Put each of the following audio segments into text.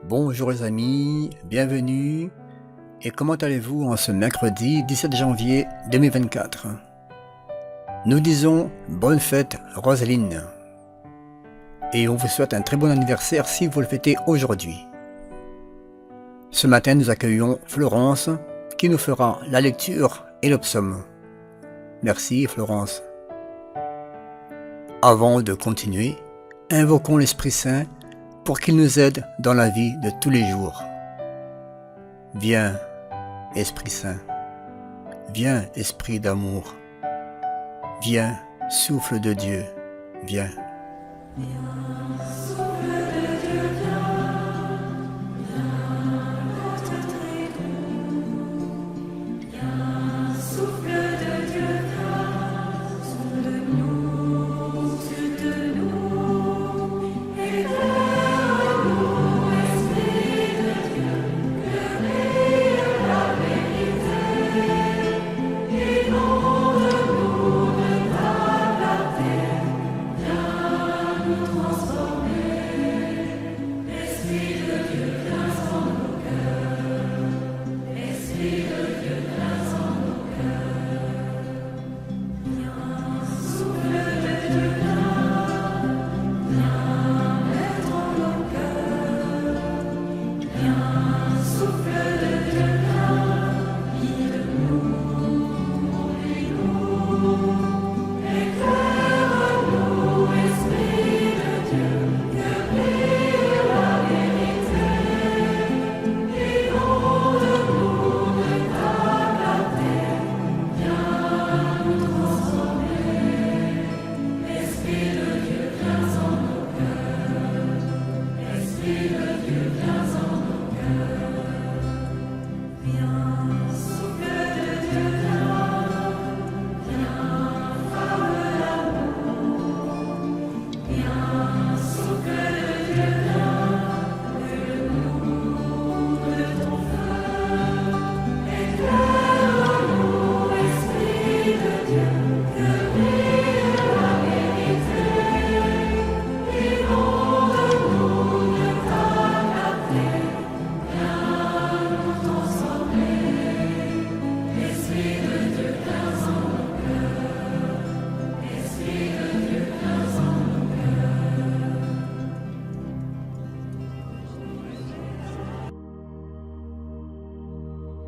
Bonjour les amis, bienvenue. Et comment allez-vous en ce mercredi 17 janvier 2024? Nous disons bonne fête Rosaline. Et on vous souhaite un très bon anniversaire si vous le fêtez aujourd'hui. Ce matin nous accueillons Florence qui nous fera la lecture et le psaume. Merci Florence. Avant de continuer, invoquons l'Esprit Saint pour qu'il nous aide dans la vie de tous les jours. Viens, Esprit Saint. Viens, Esprit d'amour. Viens, souffle de Dieu. Viens.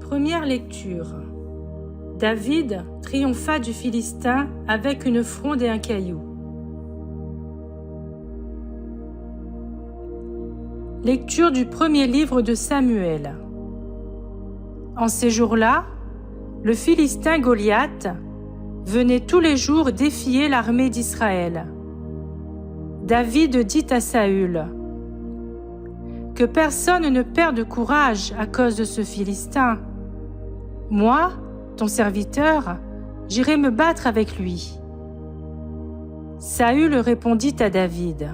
Première lecture. David triompha du Philistin avec une fronde et un caillou. Lecture du premier livre de Samuel. En ces jours-là, le Philistin Goliath venait tous les jours défier l'armée d'Israël. David dit à Saül : « Que personne ne perde courage à cause de ce Philistin. Moi, ton serviteur, j'irai me battre avec lui. » Saül répondit à David :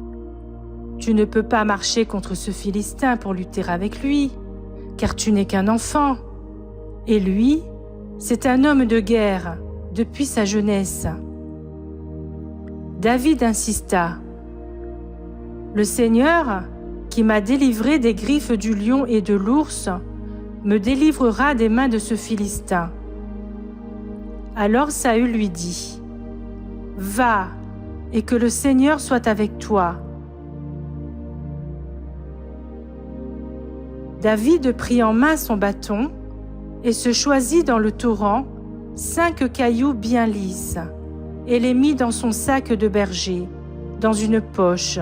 « Tu ne peux pas marcher contre ce Philistin pour lutter avec lui, car tu n'es qu'un enfant. Et lui, c'est un homme de guerre depuis sa jeunesse. » David insista : « Le Seigneur, qui m'a délivré des griffes du lion et de l'ours, me délivrera des mains de ce Philistin. » Alors Saül lui dit : « Va, et que le Seigneur soit avec toi. » David prit en main son bâton et se choisit dans le torrent 5 cailloux bien lisses et les mit dans son sac de berger, dans une poche.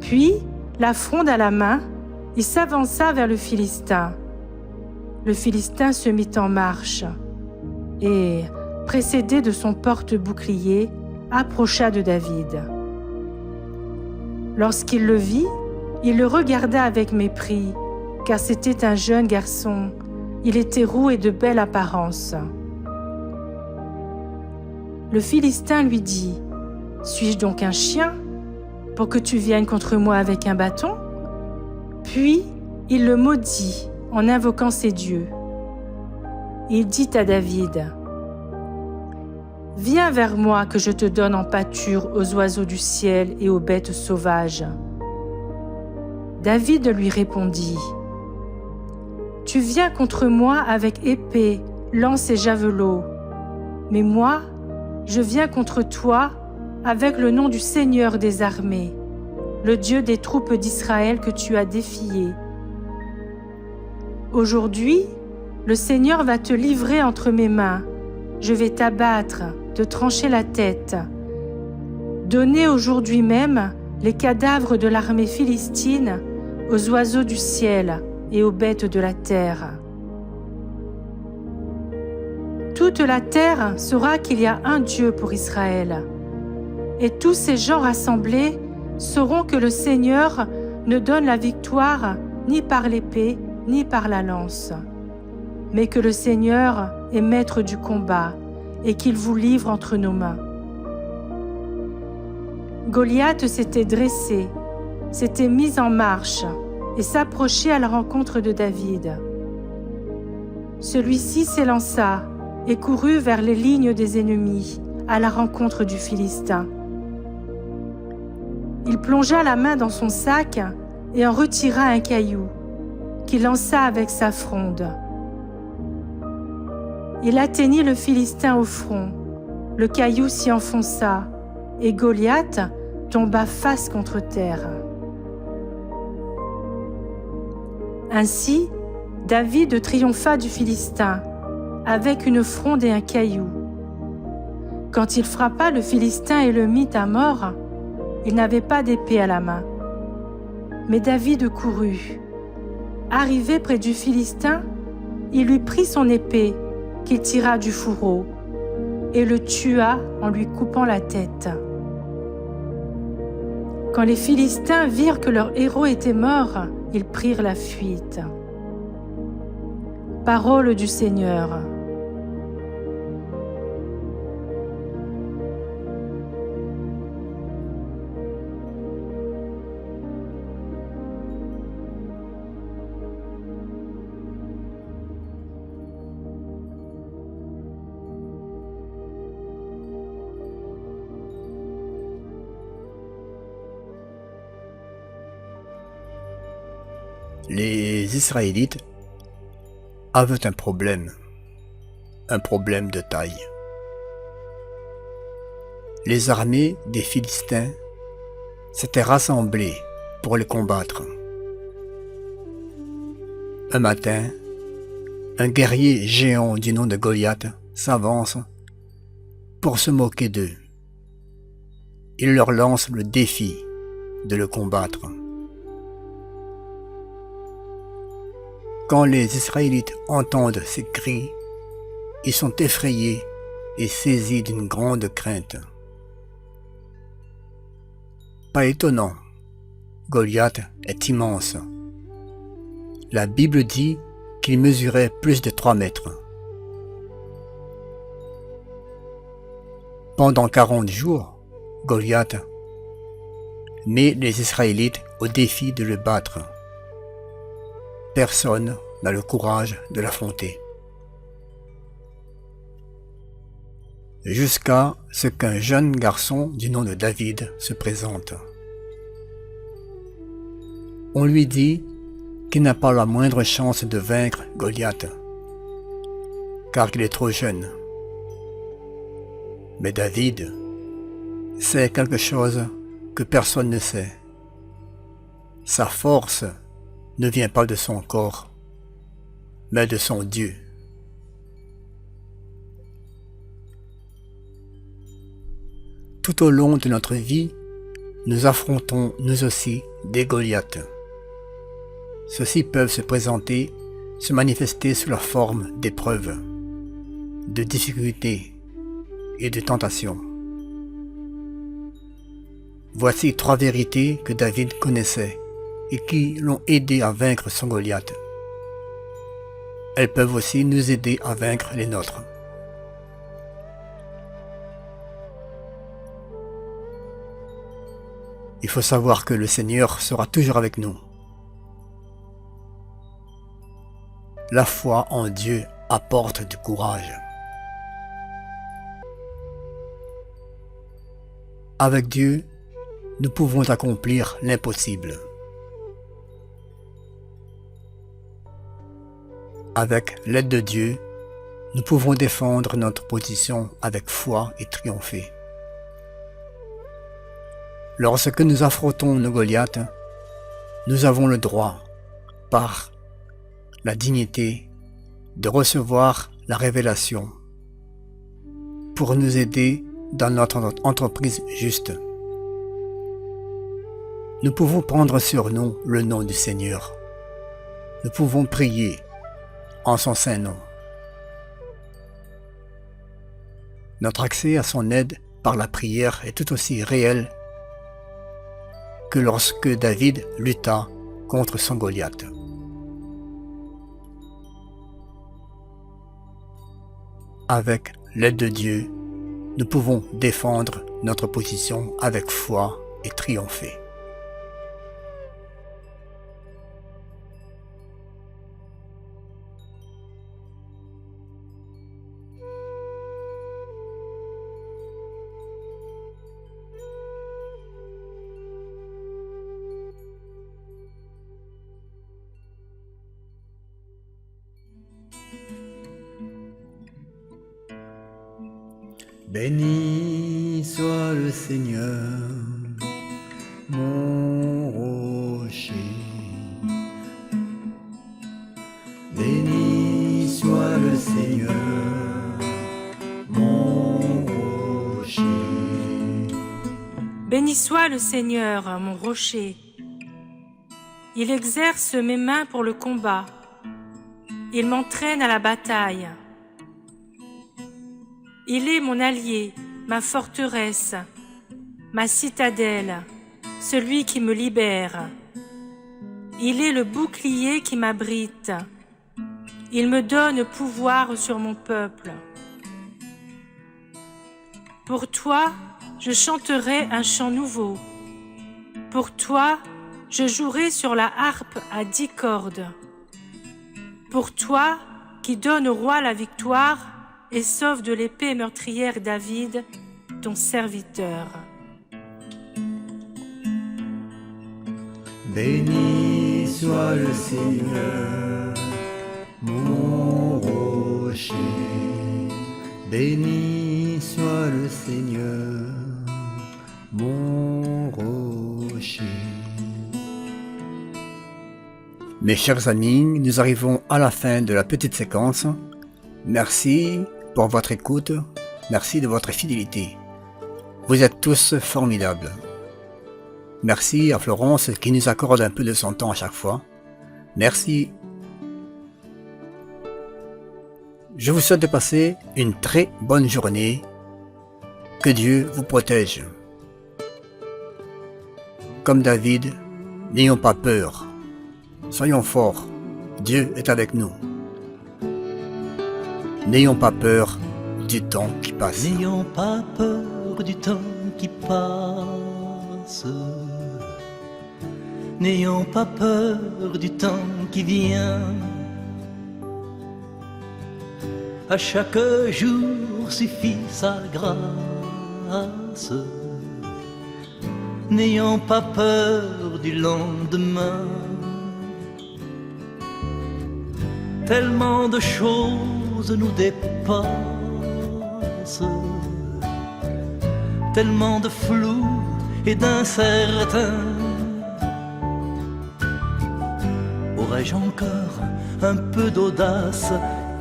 Puis, la fronde à la main, il s'avança vers le Philistin. Le Philistin se mit en marche et, précédé de son porte-bouclier, approcha de David. Lorsqu'il le vit, il le regarda avec mépris, car c'était un jeune garçon. Il était roux et de belle apparence. Le Philistin lui dit : « Suis-je donc un chien pour que tu viennes contre moi avec un bâton ?» Puis il le maudit en invoquant ses dieux. Il dit à David : « Viens vers moi que je te donne en pâture aux oiseaux du ciel et aux bêtes sauvages. » David lui répondit : « Tu viens contre moi avec épée, lance et javelot, mais moi, je viens contre toi avec le nom du Seigneur des armées, le Dieu des troupes d'Israël que tu as défié. Aujourd'hui, le Seigneur va te livrer entre mes mains. Je vais t'abattre, te trancher la tête. Donnez aujourd'hui même les cadavres de l'armée philistine aux oiseaux du ciel et aux bêtes de la terre. Toute la terre saura qu'il y a un Dieu pour Israël. Et tous ces gens rassemblés sauront que le Seigneur ne donne la victoire ni par l'épée ni par la lance, mais que le Seigneur est maître du combat et qu'il vous livre entre nos mains. » Goliath s'était dressé, s'était mis en marche et s'approchait à la rencontre de David. Celui-ci s'élança et courut vers les lignes des ennemis à la rencontre du Philistin. Il plongea la main dans son sac et en retira un caillou, qu'il lança avec sa fronde. Il atteignit le Philistin au front, le caillou s'y enfonça, et Goliath tomba face contre terre. Ainsi, David triompha du Philistin, avec une fronde et un caillou. Quand il frappa le Philistin et le mit à mort, il n'avait pas d'épée à la main. Mais David courut. Arrivé près du Philistin, il lui prit son épée, qu'il tira du fourreau, et le tua en lui coupant la tête. Quand les Philistins virent que leur héros était mort, ils prirent la fuite. Parole du Seigneur. Les Israélites avaient un problème de taille. Les armées des Philistins s'étaient rassemblées pour les combattre. Un matin, un guerrier géant du nom de Goliath s'avance pour se moquer d'eux. Il leur lance le défi de le combattre. Quand les Israélites entendent ces cris, ils sont effrayés et saisis d'une grande crainte. Pas étonnant, Goliath est immense. La Bible dit qu'il mesurait plus de 3 mètres. Pendant 40 jours, Goliath met les Israélites au défi de le battre. Personne n'a le courage de l'affronter. Jusqu'à ce qu'un jeune garçon du nom de David se présente. On lui dit qu'il n'a pas la moindre chance de vaincre Goliath, car il est trop jeune. Mais David sait quelque chose que personne ne sait. Sa force ne vient pas de son corps, mais de son Dieu. Tout au long de notre vie, nous affrontons nous aussi des Goliaths. Ceux-ci peuvent se présenter, se manifester sous la forme d'épreuves, de difficultés et de tentations. Voici 3 vérités que David connaissait et qui l'ont aidé à vaincre son Goliath. Elles peuvent aussi nous aider à vaincre les nôtres. Il faut savoir que le Seigneur sera toujours avec nous. La foi en Dieu apporte du courage. Avec Dieu, nous pouvons accomplir l'impossible. Avec l'aide de Dieu, nous pouvons défendre notre position avec foi et triompher. Lorsque nous affrontons nos Goliaths, nous avons le droit, par la dignité, de recevoir la révélation pour nous aider dans notre entreprise juste. Nous pouvons prendre sur nous le nom du Seigneur. Nous pouvons prier en son saint nom. Notre accès à son aide par la prière est tout aussi réel que lorsque David lutta contre son Goliath. Avec l'aide de Dieu, nous pouvons défendre notre position avec foi et triompher. Béni soit le Seigneur, mon rocher. Béni soit le Seigneur, mon rocher. Béni soit le Seigneur, mon rocher. Il exerce mes mains pour le combat. Il m'entraîne à la bataille. Il est mon allié, ma forteresse, ma citadelle, celui qui me libère. Il est le bouclier qui m'abrite. Il me donne pouvoir sur mon peuple. Pour toi, je chanterai un chant nouveau. Pour toi, je jouerai sur la harpe à 10 cordes. Pour toi, qui donne au roi la victoire et sauve de l'épée meurtrière David, ton serviteur. Béni soit le Seigneur, mon rocher. Béni soit le Seigneur, mon rocher. Mes chers amis, nous arrivons à la fin de la petite séquence. Merci pour votre écoute, merci de votre fidélité. Vous êtes tous formidables. Merci à Florence qui nous accorde un peu de son temps à chaque fois. Merci. Je vous souhaite de passer une très bonne journée. Que Dieu vous protège. Comme David, n'ayons pas peur. Soyons forts. Dieu est avec nous. N'ayons pas peur du temps qui passe. N'ayons pas peur du temps qui passe. N'ayons pas peur du temps qui vient. À chaque jour suffit sa grâce. N'ayons pas peur du lendemain. Tellement de choses nous dépassent, tellement de flou et d'incertain. Aurais-je encore un peu d'audace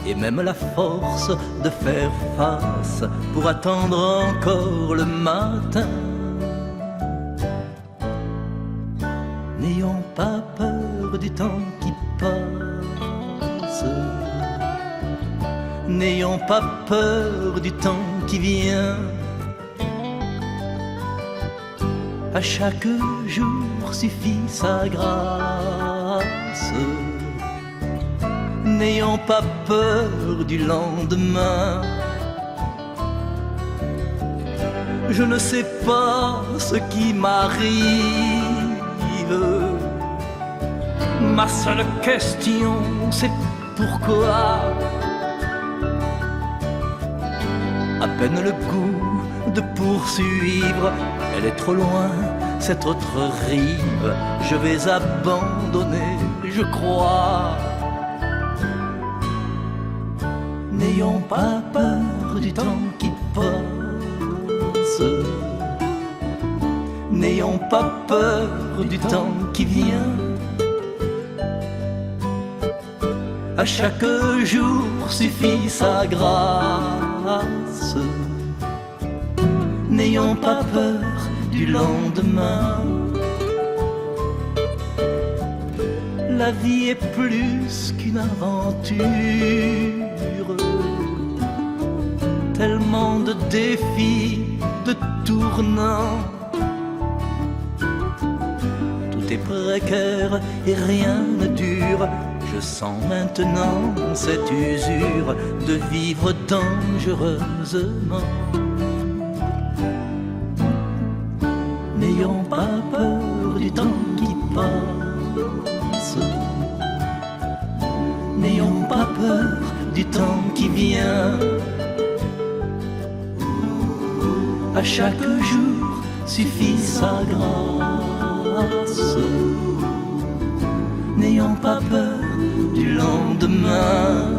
et même la force de faire face pour attendre encore le matin? N'ayons pas peur du temps qui passe. N'ayons pas peur du temps qui vient. À chaque jour suffit sa grâce. N'ayons pas peur du lendemain. Je ne sais pas ce qui m'arrive. Ma seule question, c'est pourquoi. À peine le goût de poursuivre, elle est trop loin, cette autre rive. Je vais abandonner, je crois. N'ayons pas peur du temps qui passe. N'ayons pas peur du temps qui vient. À chaque jour suffit sa grâce. N'ayons pas peur du lendemain. La vie est plus qu'une aventure, tellement de défis, de tournants. Tout est précaire et rien ne dure. Je sens maintenant cette usure de vivre dangereusement. N'ayons pas peur du temps qui passe. N'ayons pas peur du temps qui vient. À chaque jour suffit sa grâce. N'ayons pas peur du lendemain.